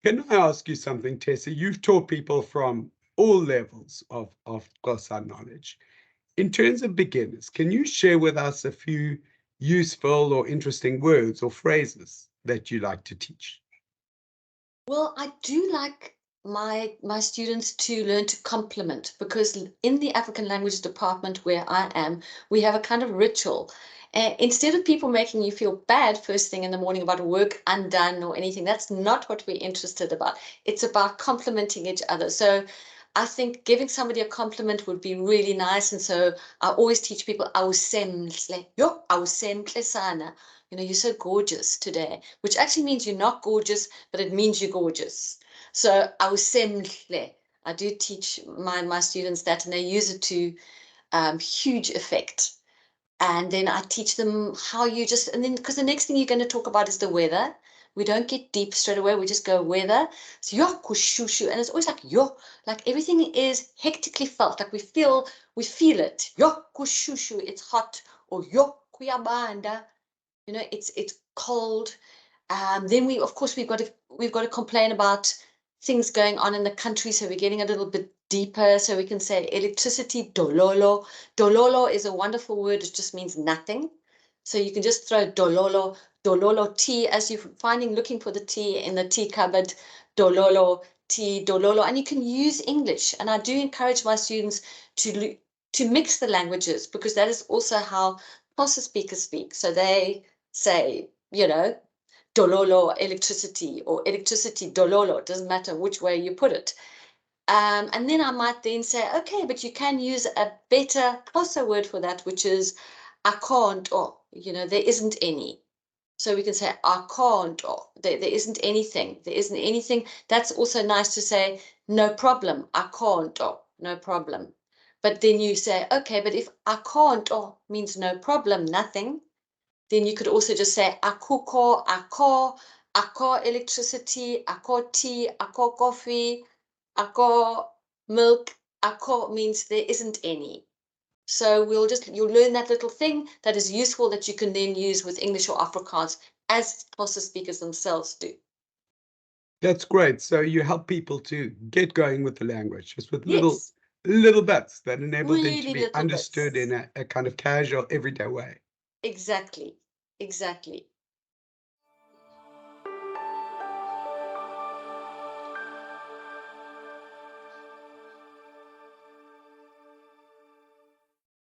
Can I ask you something, Tessa? You've taught people from all levels of Xhosa knowledge. In terms of beginners, can you share with us a few useful or interesting words or phrases that you like to teach? Well, I do like my students to learn to compliment, because in the African languages department where I am, we have a kind of ritual. Instead of people making you feel bad first thing in the morning about work undone or anything, that's not what we're interested about. It's about complimenting each other. So I think giving somebody a compliment would be really nice. And so I always teach people, awusemhle, yo, awusemhle sana. You're so gorgeous today, which actually means you're not gorgeous, but it means you're gorgeous. So awusemhle, I do teach my students that, and they use it to huge effect. And then I teach them how you just, and then because the next thing you're going to talk about is the weather. We don't get deep straight away. We just go weather. So yo kushushu, and it's always like yo, like everything is hectically felt. Like we feel it. Yo kushushu, it's hot, or yo kuyabanda, it's cold. Then we, of course, we've got to complain about things going on in the country, so we're getting a little bit deeper. So we can say electricity, dololo. Dololo is a wonderful word. It just means nothing. So you can just throw dololo tea, as you're finding looking for the tea in the tea cupboard. Dololo tea, dololo, and you can use English. And I do encourage my students to mix the languages, because that is also how Xhosa speakers speak. So they say, dololo electricity, or electricity dololo, it doesn't matter which way you put it. And then I might then say, okay, but you can use a better Xhosa word for that, which is I can't, or, there isn't any. So we can say I can't, or there isn't anything. There isn't anything. That's also nice to say, no problem, I can't, or no problem. But then you say, okay, but if I can't, or means no problem, nothing, then you could also just say akukho, akho electricity, akho tea, akho coffee, akho milk. Akho means there isn't any. So you'll learn that little thing that is useful, that you can then use with English or Afrikaans, as Xhosa speakers themselves do. That's great. So you help people to get going with the language, just with Yes, little bits that enable them to really be little understood bits. in a kind of casual, everyday way. Exactly, exactly.